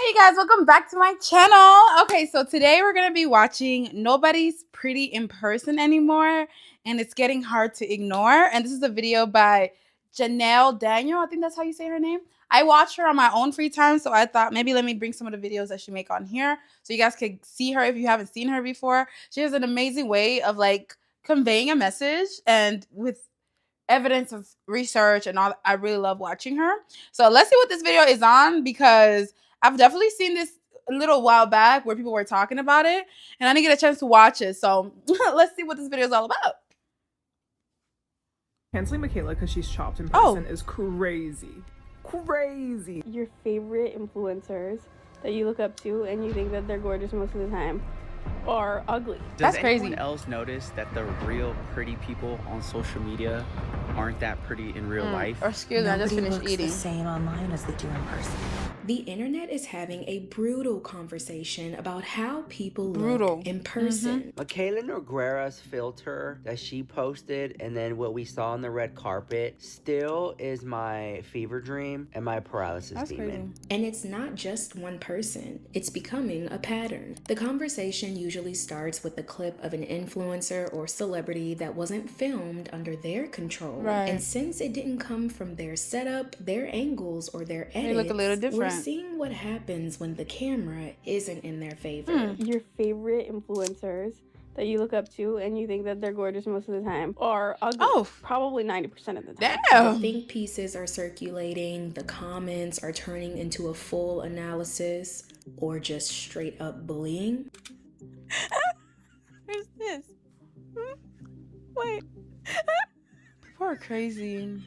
Hey guys, welcome back to my channel. Okay, so today we're gonna be watching Nobody's Pretty in Person Anymore, and it's getting hard to ignore. And this is a video by Janelle Daniel. I think that's how you say her name. I watch her on my own free time, so I thought maybe let me bring some of the videos that she make on here so you guys could see her if you haven't seen her before. She has an amazing way of like conveying a message and with evidence of research and all. I really love watching her. So let's see what this video is on, because I've definitely seen this a little while back where people were talking about it, and I didn't get a chance to watch it. So let's see what this video is all about. Canceling Michaela because she's chopped in person is crazy. Crazy. Your favorite influencers that you look up to and you think that they're gorgeous most of the time are ugly. That's crazy. Does anyone else notice that the real pretty people on social media aren't that pretty in real life? Or excuse me, I just finished eating. The same online as they do in person. The internet is having a brutal conversation about how people look in person. Michaela Noguera's filter that she posted and then what we saw on the red carpet still is my fever dream and my paralysis demon. Crazy. And it's not just one person. It's becoming a pattern. The conversation usually starts with a clip of an influencer or celebrity that wasn't filmed under their control. Right. And since it didn't come from their setup, their angles, or their edits, they look a little different. We're seeing what happens when the camera isn't in their favor. Your favorite influencers that you look up to and you think that they're gorgeous most of the time are ugly. Probably 90% of the time. Damn. The think pieces are circulating, the comments are turning into a full analysis, or just straight up bullying. Who's this? Wait. People are crazy.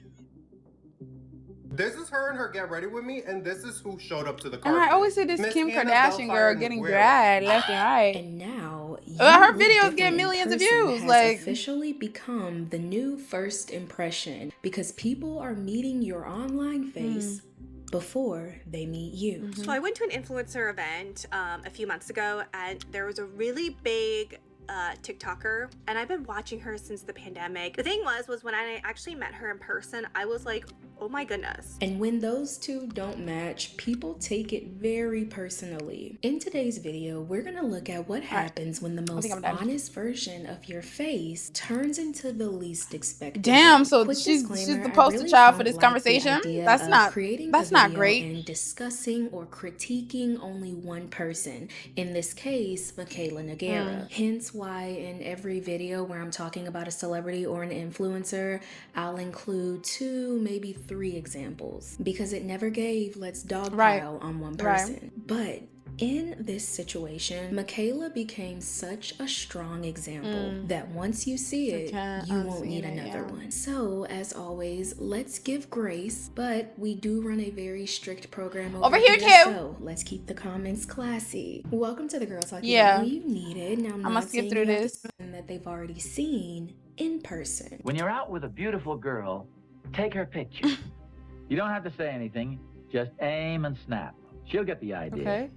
This is her and her Get Ready With Me, and this is who showed up to the And carpet. I always see this Miss Kim Hannah Kardashian girl Bellfire getting Noguera. dragged left and right. And now her videos get millions of views. Has like officially become the new first impression, because people are meeting your online face before they meet you. So I went to an influencer event a few months ago, and there was a really big TikToker, and I've been watching her since the pandemic. The thing was when I actually met her in person, I was like, oh my goodness. And when those two don't match, people take it very personally. In today's video, we're gonna look at what happens when the most honest version of your face turns into the least expected. Damn, so she's the poster child for this conversation? That's not great. And discussing or critiquing only one person, in this case, Michaela Noguera. Hence why in every video where I'm talking about a celebrity or an influencer, I'll include 2, maybe 3 examples, because it never gave let's dogpile on one person. But in this situation, Michaela became such a strong example that once you see it, you won't need another one. So, as always, let's give grace, but we do run a very strict program over here too. So, let's keep the comments classy. Welcome to the Girl Talk you needed. Now, I'm gonna skip through this. That they've already seen in person. When you're out with a beautiful girl, take her picture. You don't have to say anything, just aim and snap. She'll get the idea. Okay.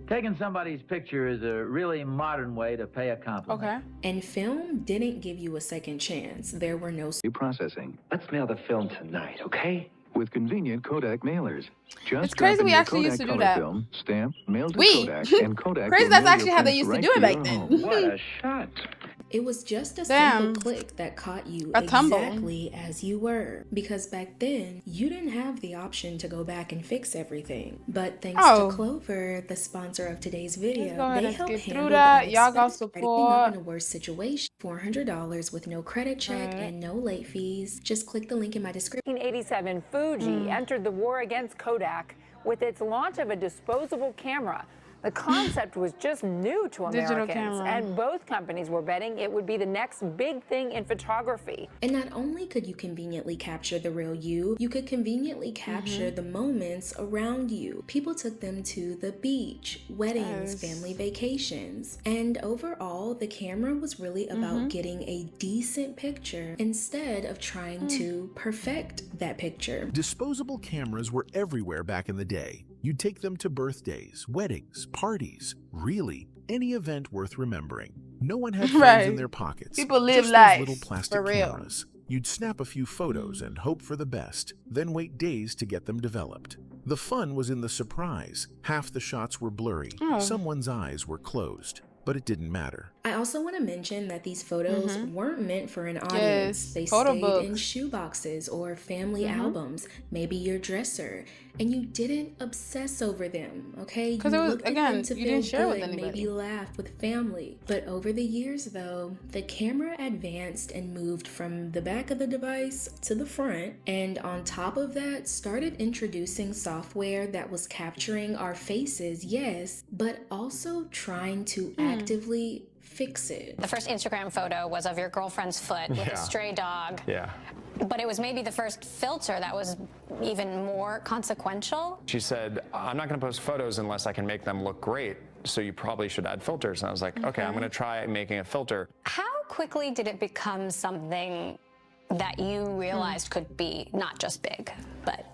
Taking somebody's picture is a really modern way to pay a compliment. Okay. And film didn't give you a second chance. There were no processing. Let's mail the film tonight, okay? With convenient Kodak mailers. Just it's crazy we actually used to do that. Film, stamp, mail to Kodak, and Kodak. Crazy that's actually how they used to do it back then. What a shot. It was just a simple click that caught you exactly as you were. Because back then, you didn't have the option to go back and fix everything. But thanks to Clover, the sponsor of today's video, they help handle that. Y'all got support. In a worse situation. $400 with no credit check and no late fees. Just click the link in my description. 1987, Fuji entered the war against Kodak with its launch of a disposable camera. The concept was just new to Americans, and both companies were betting it would be the next big thing in photography. And not only could you conveniently capture the real you could conveniently capture the moments around you. People took them to the beach, weddings, family vacations. And overall, the camera was really about getting a decent picture instead of trying to perfect that picture. Disposable cameras were everywhere back in the day. You'd take them to birthdays, weddings, parties, really any event worth remembering. No one had phones in their pockets. People live just life those little plastic cameras. You'd snap a few photos and hope for the best, then wait days to get them developed. The fun was in the surprise. Half the shots were blurry. Someone's eyes were closed. But it didn't matter. I also want to mention that these photos weren't meant for an audience. They stayed in shoeboxes or family albums, maybe your dresser, and you didn't obsess over them, okay? Because it was, again, you didn't share with anybody. Maybe laugh with family. But over the years, though, the camera advanced and moved from the back of the device to the front, and on top of that, started introducing software that was capturing our faces, yes, but also trying to actively fix it. The first Instagram photo was of your girlfriend's foot with a stray dog. Yeah. But it was maybe the first filter that was even more consequential. She said, I'm not going to post photos unless I can make them look great, so you probably should add filters. And I was like, okay, I'm going to try making a filter. How quickly did it become something that you realized could be not just big, but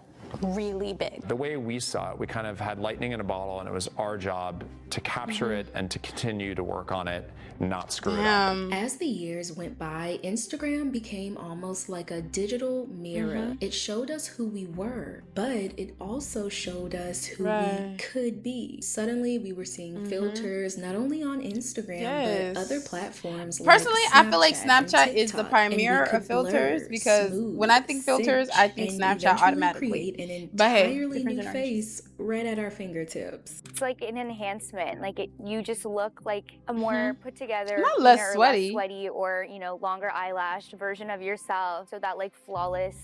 really big? The way we saw it, we kind of had lightning in a bottle, and it was our job to capture it and to continue to work on it, not screw it up. As the years went by, Instagram became almost like a digital mirror. It showed us who we were, but it also showed us who we could be. Suddenly, we were seeing filters not only on Instagram, but other platforms. Personally, like I feel like Snapchat is the premier of filters because when I think filters, I think Snapchat automatically. An entirely new face right at our fingertips. It's like an enhancement. Like you just look like a more put together, not less sweaty, or longer eyelashed version of yourself. So that like flawless,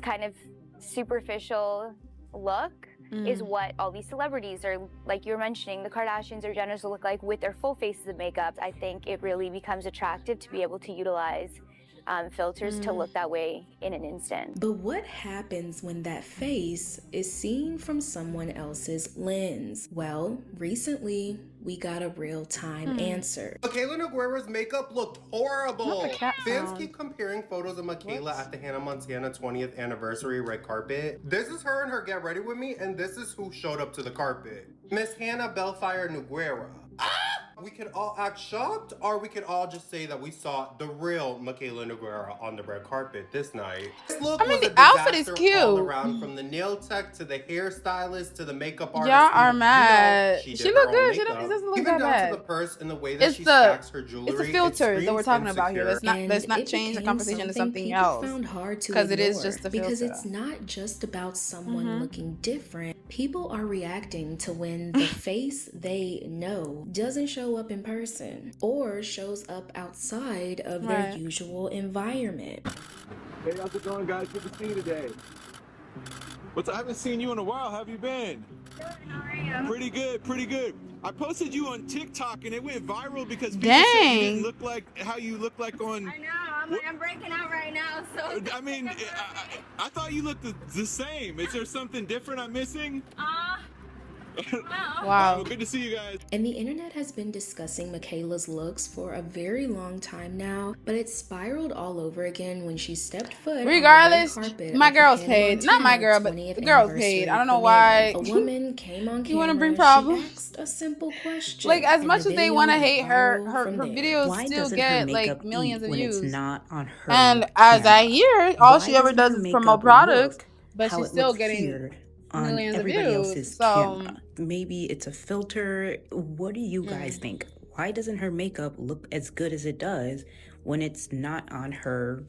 kind of superficial look is what all these celebrities are, like you were mentioning, the Kardashians or Jenners will look like with their full faces of makeup. I think it really becomes attractive to be able to utilize filters to look that way in an instant. But what happens when that face is seen from someone else's lens? Well, recently we got a real-time answer. Michaela Nogueira's makeup looked horrible. Fans keep comparing photos of Michaela at the Hannah Montana 20th anniversary red carpet. This is her and her Get Ready With Me, and this is who showed up to the carpet. Miss Hannah Bellfire Nogueira. We could all act shocked, or we could all just say that we saw the real Michaela Nogueira on the red carpet this night. This look was the outfit is cute. all around, from the nail tech to the hairstylist to the makeup artist. Y'all are mad. She look good. She doesn't look Even that down bad. to the purse and the way that she stacks her jewelry. It's the filter that we're talking about here. Let's not change the conversation to something else. Because it is just the filter. Because it's not just about someone looking different. People are reacting to when the face they know doesn't show up in person or shows up outside of their usual environment. Hey, how's it going, guys? Good to see you today. I haven't seen you in a while. How have you been? Good. How are you? Pretty good, pretty good. I posted you on TikTok and it went viral because people said you didn't look like how you look like on... I know. I'm breaking out right now, so... I mean, I thought you looked the same. Is there something different I'm missing? Wow. Well, good to see you guys. And the internet has been discussing Michaela's looks for a very long time now, but it spiraled all over again when she stepped foot regardless, on the red carpet my of girl's the paid. Hannah Not my Montana girl, but 20th the girl's paid. I don't know why. A woman came on camera. You want to bring problems? She asked a simple question. Like, as much and the as they video want to went hate her viral from videos Why still doesn't get her like makeup millions eat of when views. it's not on her And as I hear, all she ever does is promote products, but how she's it still looks getting here on millions of everybody views. else's So camera? Maybe it's a filter. What do you guys think? Why doesn't her makeup look as good as it does when it's not on her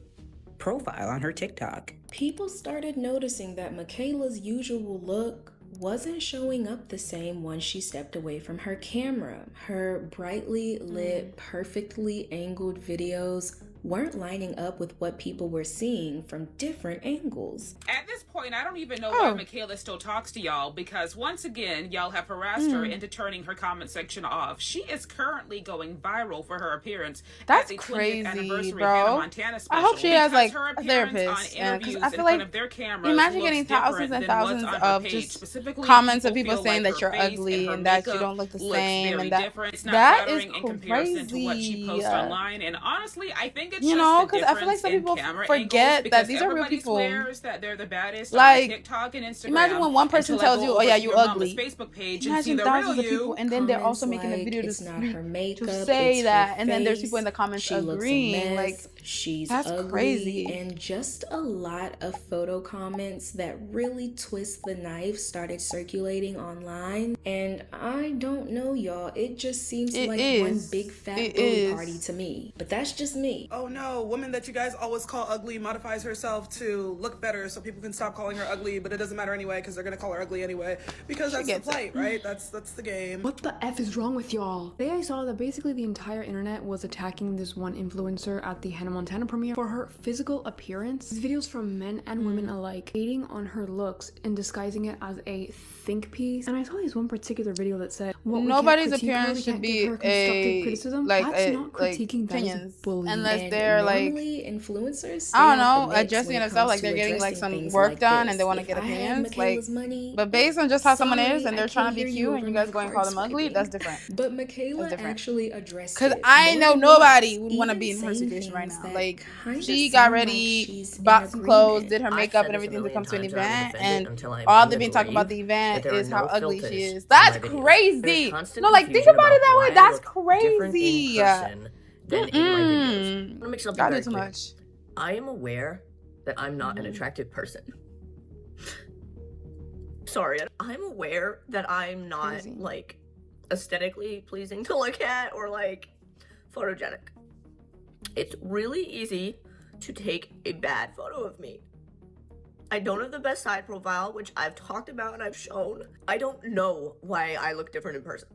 profile, on her TikTok? People started noticing that Michaela's usual look wasn't showing up the same once she stepped away from her camera. Her brightly lit, perfectly angled videos weren't lining up with what people were seeing from different angles. At this point, I don't even know why Michaela still talks to y'all, because once again, y'all have harassed her into turning her comment section off. She is currently going viral for her appearance at the 20th anniversary Hannah Montana special. I hope she has like her a therapist. on Because interviews I feel in like front of their cameras imagine looks getting thousands and different than what's thousands on her of page. just Specifically, comments of people feel saying like that her you're face ugly her and that you makeup don't look the looks same very and that different. It's not that is flattering in comparison to what she posts crazy. online. And honestly, I think it's You just know, the because I feel like difference some in people camera forget angles, that these are real everybody people. swears that they're the baddest Like, TikTok and Instagram. Imagine when one person tells you, "Oh yeah, you ugly." Facebook page imagine and see thousands the of real people, you. and then they're also making a video to say that, and then there's people in the comments agreeing. Like, she's that's ugly, crazy. and just a lot of photo comments that really twist the knife started circulating online. And I don't know, y'all. It just seems like one big fat bully party to me. But that's just me. Oh no, woman that you guys always call ugly modifies herself to look better so people can stop calling her ugly, but it doesn't matter anyway because they're gonna call her ugly anyway because that's the plight, right? That's the game. What the F is wrong with y'all? Today I saw that basically the entire internet was attacking this one influencer at the Hannah Montana premiere for her physical appearance. These videos from men and women alike hating on her looks and disguising it as a think piece. And I saw this one particular video that said, nobody's appearance should be a criticism. Like that's a, not critiquing, like, that is bullying. unless they're like influencers, I don't know, adjusting themselves, like they're getting like some work done and they want to get opinions. Like, but based on just how someone is and they're trying to be cute and you guys going to call them ugly, that's different. But Michaela actually addressed because I know nobody would want to be in her situation right now. Like, she got ready, bought some clothes, did her makeup and everything to come to an event, and all they've been talking about the event is how ugly she is. That's crazy. No, like, think about it that way. That's crazy. Than in my videos. I want to make something very too clear. much. I am aware that I'm not an attractive person. Sorry, I'm aware that I'm not like aesthetically pleasing to look at or like photogenic. It's really easy to take a bad photo of me. I don't have the best side profile, which I've talked about and I've shown. I don't know why I look different in person.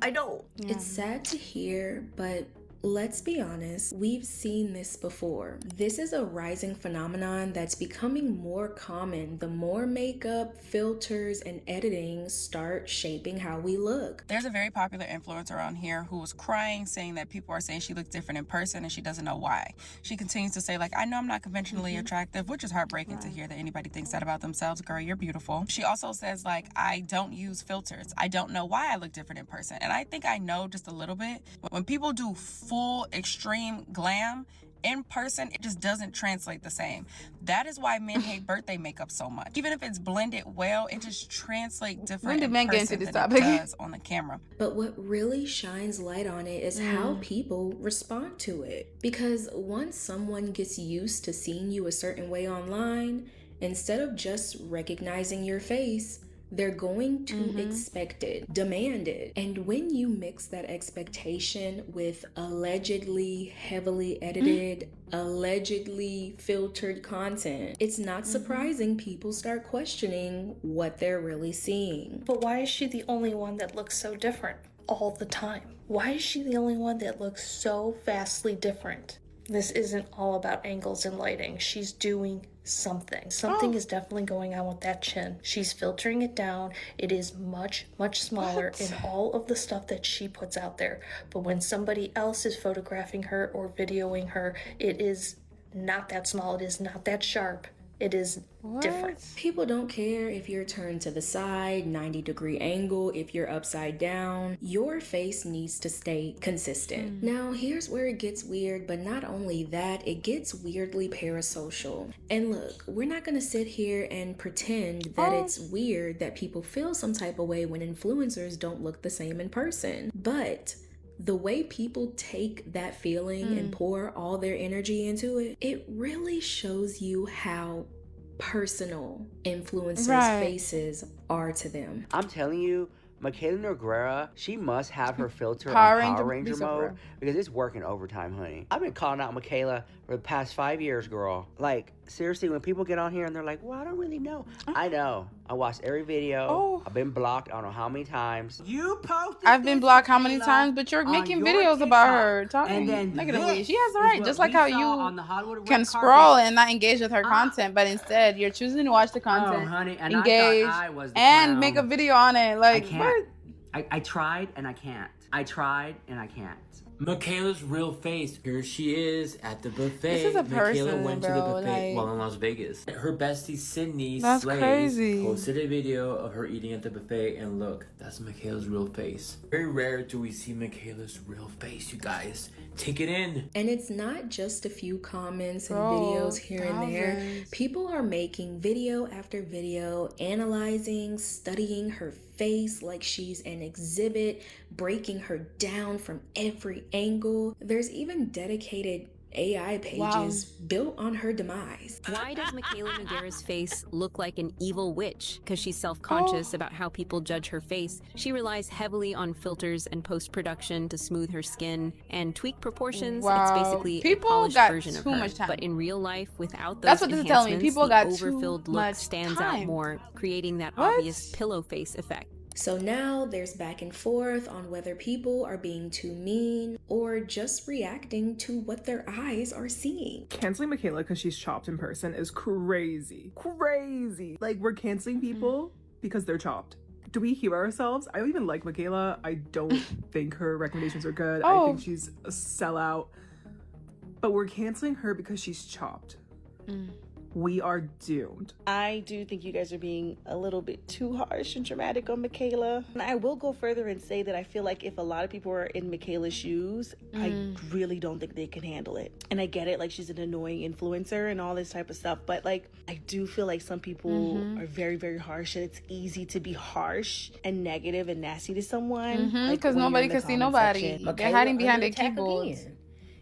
I don't. It's sad to hear, but let's be honest, we've seen this before. This is a rising phenomenon that's becoming more common the more makeup, filters, and editing start shaping how we look. There's a very popular influencer on here who was crying, saying that people are saying she looks different in person and she doesn't know why. She continues to say, like, I know I'm not conventionally attractive, which is heartbreaking to hear that anybody thinks that about themselves. Girl, you're beautiful. She also says, like, I don't use filters. I don't know why I look different in person. And I think I know just a little bit. When people do full extreme glam in person, it just doesn't translate the same. That is why men hate birthday makeup so much. Even if it's blended well, it just translates different in person than it does on the camera. But what really shines light on it is how people respond to it. Because once someone gets used to seeing you a certain way online, instead of just recognizing your face, they're going to expect it, demand it. And when you mix that expectation with allegedly heavily edited, allegedly filtered content, it's not surprising people start questioning what they're really seeing. But why is she the only one that looks so different all the time? Why is she the only one that looks so vastly different? This isn't all about angles and lighting. She's doing something. Something is definitely going on with that chin. She's filtering it down. It is much, much smaller in all of the stuff that she puts out there. But when somebody else is photographing her or videoing her, it is not that small. It is not that sharp. It is different. People don't care if you're turned to the side, 90-degree angle, if you're upside down. Your face needs to stay consistent. Now, here's where it gets weird, but not only that, it gets weirdly parasocial. And look, we're not gonna sit here and pretend that it's weird that people feel some type of way when influencers don't look the same in person. But the way people take that feeling and pour all their energy into it, it really shows you how personal influencers' faces are to them. I'm telling you, Michaela Nogueira, she must have her filter Power on Power Ranger Ranger mode because it's working overtime, honey. I've been calling out Michaela for the past 5 years, girl. Like, seriously, when people get on here and they're like, well, I don't really know. I know. I watched every video. I've been blocked I don't know how many times. You posted I've been blocked how many times, but you're making videos about her, talking negatively. She has the right, just like how you can scroll and not engage with her content, but instead you're choosing to watch the content, honey, and engage, I was the and clown. make a video on it. Like, I can't. I tried and I can't. I tried and I can't. Michaela's real face. Here she is at the buffet. This is a person, Michaela went to the bro, buffet like... while in Las Vegas. Her bestie Sydney That's Slays crazy. posted a video of her eating at the buffet, and look, that's Michaela's real face. Very rare do we see Michaela's real face, you guys. Take it in. And it's not just a few comments and videos here and there. People are making video after video, analyzing, studying her face like she's an exhibit, breaking her down from every angle. There's even dedicated AI pages built on her demise. Why does Michaela Nogueira's face look like an evil witch? Because she's self-conscious about how people judge her face. She relies heavily on filters and post-production to smooth her skin and tweak proportions. It's basically a polished version of her. But in real life, without those enhancements, the overfilled look stands out more, creating that obvious pillow face effect. So now there's back and forth on whether people are being too mean or just reacting to what their eyes are seeing. Canceling Michaela because she's chopped in person is crazy. Crazy. Like, we're canceling people because they're chopped. Do we hear ourselves? I don't even like Michaela. I don't think her recommendations are good. I think she's a sellout. But we're canceling her because she's chopped. We are doomed. I do think you guys are being a little bit too harsh and dramatic on Michaela. And I will go further and say that I feel like if a lot of people are in Michaela's shoes, I really don't think they can handle it. And I get it, like she's an annoying influencer and all this type of stuff, but like I do feel like some people are very, very harsh, and it's easy to be harsh and negative and nasty to someone. Because nobody can see nobody. They're hiding behind their keyboards.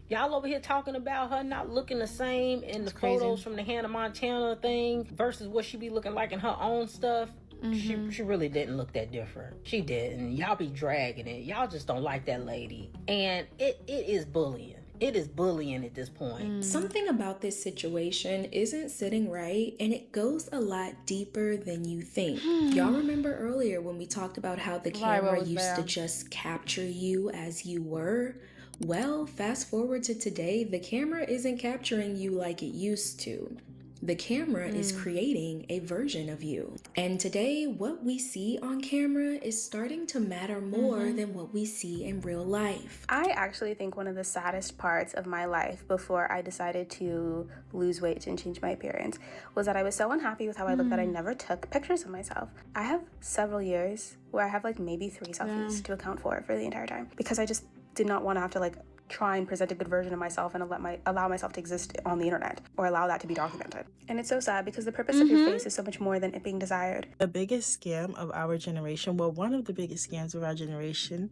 Y'all over here talking about her not looking the same in the photos from the Hannah Montana thing versus what she be looking like in her own stuff. She really didn't look that different. She didn't. Y'all be dragging it. Y'all just don't like that lady. And it is bullying. It is bullying at this point. Something about this situation isn't sitting right, and it goes a lot deeper than you think. Y'all remember earlier when we talked about how the camera used to just capture you as you were? Well, fast forward to today, the camera isn't capturing you like it used to. The camera is creating a version of you. And today, what we see on camera is starting to matter more than what we see in real life. I actually think one of the saddest parts of my life before I decided to lose weight and change my appearance was that I was so unhappy with how I looked that I never took pictures of myself. I have several years where I have like maybe 3 selfies to account for the entire time because I just did not want to have to like try and present a good version of myself and allow myself to exist on the internet or allow that to be documented. And it's so sad because the purpose of your face is so much more than it being desired. The biggest scam of our generation, well, one of the biggest scams of our generation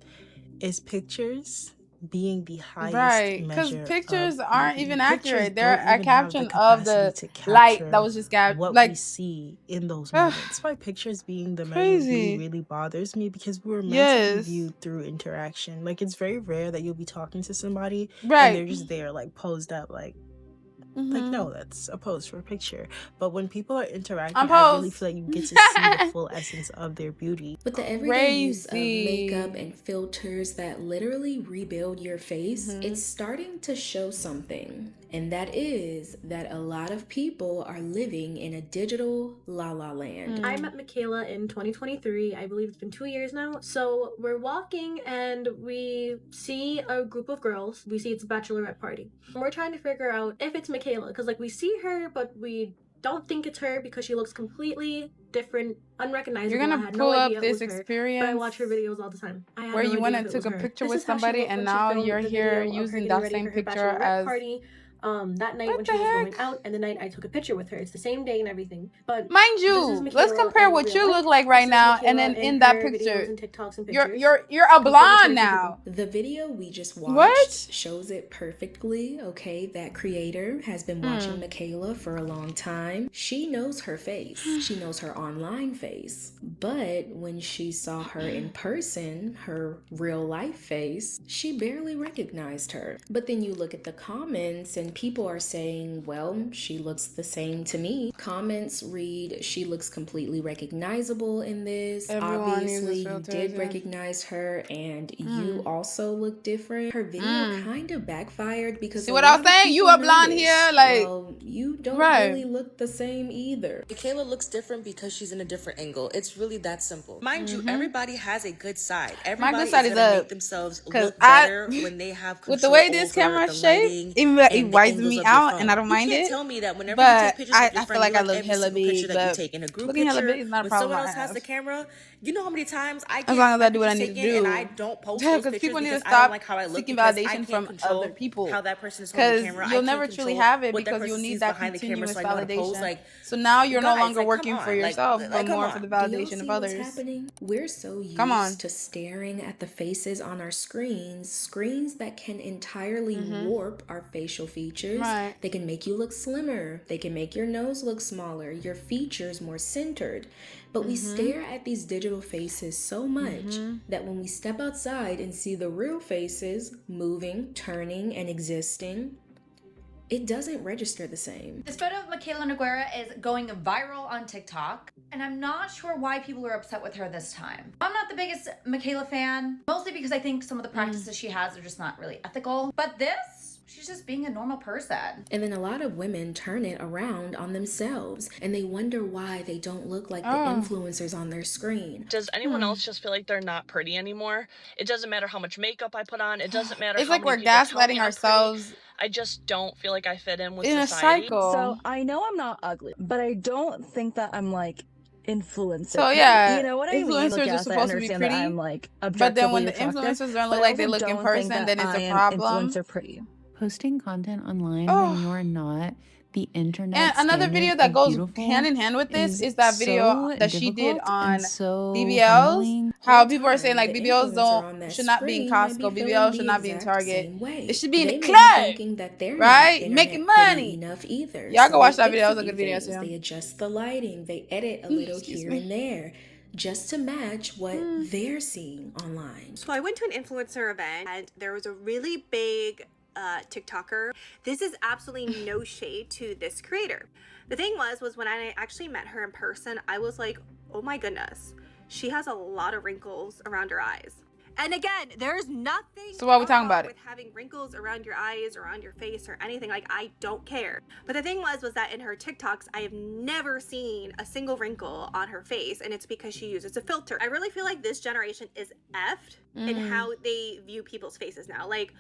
is pictures being the highest because measure pictures of aren't beauty. even accurate. Pictures They're don't a even have caption the of the capacity to light capture that was just what like we see in those moments. That's why pictures being the measure really bothers me, because we were meant to be viewed through interaction. Like, it's very rare that you'll be talking to somebody and they're just there like posed up like no, that's a pose for a picture. But when people are interacting, I really feel like you get to see the full essence of their beauty. With the everyday use of makeup and filters that literally rebuild your face, it's starting to show something. And that is that a lot of people are living in a digital la-la land. I met Michaela in 2023. I believe it's been 2 years now. So we're walking and we see a group of girls. We see it's a bachelorette party. And we're trying to figure out if it's Michaela, because like we see her, but we don't think it's her because she looks completely different, unrecognizable. You're gonna pull up this experience, but I watch her videos all the time. Where you went and took a picture with somebody, and now you're here using that same picture as. That night when she was going out, and the night I took a picture with her. It's the same day and everything. But mind you, let's compare what you look like right now and then in that picture. You're a blonde now. The video we just watched shows it perfectly. Okay, that creator has been watching Michaela for a long time. She knows her face. She knows her online face. But when she saw her in person, her real life face, she barely recognized her. But then you look at the comments and and people are saying, well, she looks the same to me. Comments read, she looks completely recognizable in this. Everyone Obviously, uses you filters, did yeah. recognize her, and you also look different. Her video kind of backfired because See what I was saying? You a blonde here, like, well, you don't right. really look the same either. Michaela looks different because she's in a different angle. It's really that simple. Mind you, everybody has a good side. Everybody good side is is gonna up. make themselves 'Cause look better when they have control with the way this over camera the shaped, lighting it and the wipes angles me of your out, phone. and I don't mind You can't it. tell me that whenever you But take pictures with your I friend, feel like you I like look every hella single picture big, that you but take in a group looking hella picture. big is not a When problem someone I else has have. the camera, you know how many times I As get long as my I do what I pictures need to taken do. and I don't post those Because pictures people need to because I stop don't like how I look seeking because I validation can't from control other people. how that person is holding the camera. You'll I never can't truly control have it what that because you'll person need sees that behind the camera, continuous so I know how to pose. validation. Like, So now you're no guys, longer like, working come for on, yourself, but come more on. for the Do y'all validation see of what's others. happening? We're so used Come on. to staring at the faces on our screens that can entirely warp our facial features. Right. They can make you look slimmer. They can make your nose look smaller, your features more centered. But we stare at these digital faces so much that when we step outside and see the real faces moving, turning, and existing, it doesn't register the same. This photo of Michaela Nogueira is going viral on TikTok, and I'm not sure why people are upset with her this time. I'm not the biggest Michaela fan, mostly because I think some of the practices she has are just not really ethical. But this, she's just being a normal person. And then a lot of women turn it around on themselves, and they wonder why they don't look like the influencers on their screen. Does anyone else just feel like they're not pretty anymore? It doesn't matter how much makeup I put on. It doesn't matter It's how like many we're people tell me gaslighting I'm ourselves pretty. I just don't feel like I fit in with in a society. cycle. So I know I'm not ugly, but I don't think that I'm like influencer. So yeah, you know what I mean? influencers Like, are yes, I supposed to be understand pretty, that I'm like but then when objectively the attractive, influencers don't but look I like they also look in don't person, think then that it's I a am problem. influencer pretty. Posting content online Oh. when you're not the internet And another standard video that of goes beautiful hand in hand with this is that video so that she did difficult on and so BBLs. humbling. How people are saying like The BBLs influencer on that should not be in screen might be Costco, feeling BBLs the should not be in exact Target. same way. It should be in They the may be club, thinking that they're right? not Making internet pretty money enough either. Y'all So go watch they that video. fix That was a good video things. too. They adjust the lighting. They edit a little here and there just to match what they're seeing online. So I went to an influencer event and there was a really big TikToker. This is absolutely no shade to this creator. The thing was when I actually met her in person, I was like, oh my goodness, she has a lot of wrinkles around her eyes. And again, there's nothing So why are we talking about it? with having wrinkles around your eyes or around your face or anything. Like, I don't care. But the thing was that in her TikToks, I have never seen a single wrinkle on her face, and it's because she uses a filter. I really feel like this generation is effed in how they view people's faces now. Like,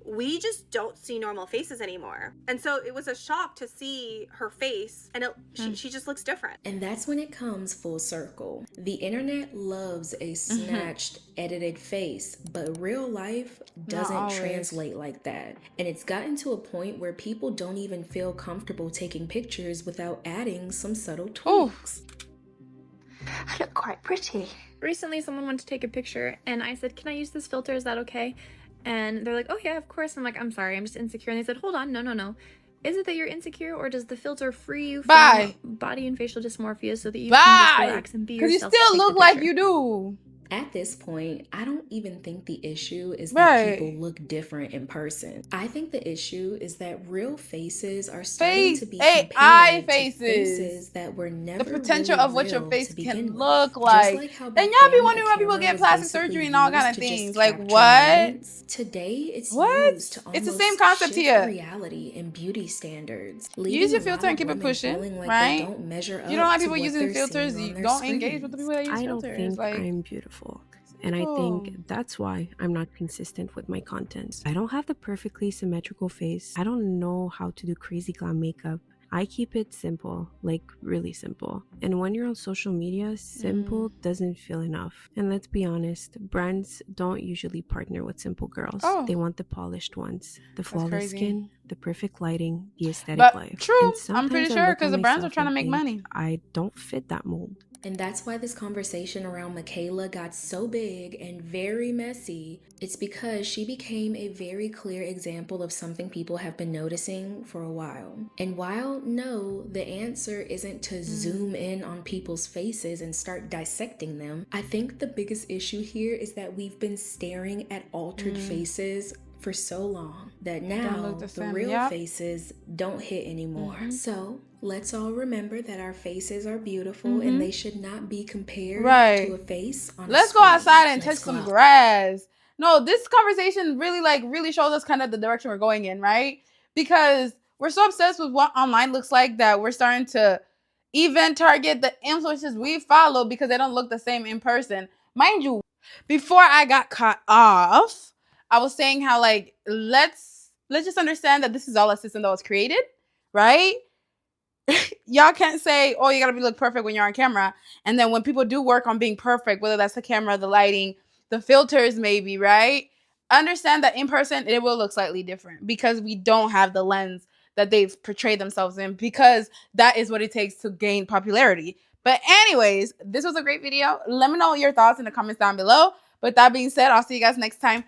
we just don't see normal faces anymore. And so it was a shock to see her face, and she just looks different. And that's when it comes full circle. The internet loves a snatched, edited face, but real life doesn't translate like that. And it's gotten to a point where people don't even feel comfortable taking pictures without adding some subtle tweaks. I look quite pretty. Recently, someone wanted to take a picture, and I said, "Can I use this filter? Is that okay?" And they're like, "Oh yeah, of course." I'm like, "I'm sorry, I'm just insecure." And they said, "Hold on, no. Is it that you're insecure, or does the filter free you from body and facial dysmorphia so that you can just relax and be yourself?" Because you still look like you do. At this point, I don't even think the issue is that people look different in person. I think the issue is that real faces are starting to be AI compared to faces that were never the potential really of what your real face to can begin with. look Just like. like how Then back y'all be then, wondering a why people camera get was plastic basically surgery and all kind of used to just things. Like capture what? moments. Today, it's used to It's the almost same concept shift here. reality and beauty standards. Use your leaving a filter lot and of keep it women pushing, feeling like right? they don't measure You don't up like to people what using they're filters. seeing You on their don't engage with the people that use I don't filters. think Like, I'm beautiful. And I think that's why I'm not consistent with my content. I don't have the perfectly symmetrical face. I don't know how to do crazy glam makeup. I keep it simple, like really simple. And when you're on social media, simple doesn't feel enough. And let's be honest, brands don't usually partner with simple girls. They want the polished ones, the flawless crazy. skin, the perfect lighting, the aesthetic but life. true, And I'm pretty sometimes I sure look at because the brands are myself trying to and make think, money. I don't fit that mold. And that's why this conversation around Michaela got so big and very messy. It's because she became a very clear example of something people have been noticing for a while. And while no, the answer isn't to zoom in on people's faces and start dissecting them, I think the biggest issue here is that we've been staring at altered faces for so long that now the real faces don't hit anymore. So let's all remember that our faces are beautiful and they should not be compared to a face on Let's a go outside and touch go some grass. No, this conversation really shows us kind of the direction we're going in, right? Because we're so obsessed with what online looks like that we're starting to even target the influencers we follow because they don't look the same in person. Mind you, before I got caught off, I was saying how like let's just understand that this is all a system that was created, right? Y'all can't say, oh, you gotta look perfect when you're on camera. And then when people do work on being perfect, whether that's the camera, the lighting, the filters, maybe, right? Understand that in person, it will look slightly different because we don't have the lens that they've portrayed themselves in, because that is what it takes to gain popularity. But anyways, this was a great video. Let me know your thoughts in the comments down below. But that being said, I'll see you guys next time.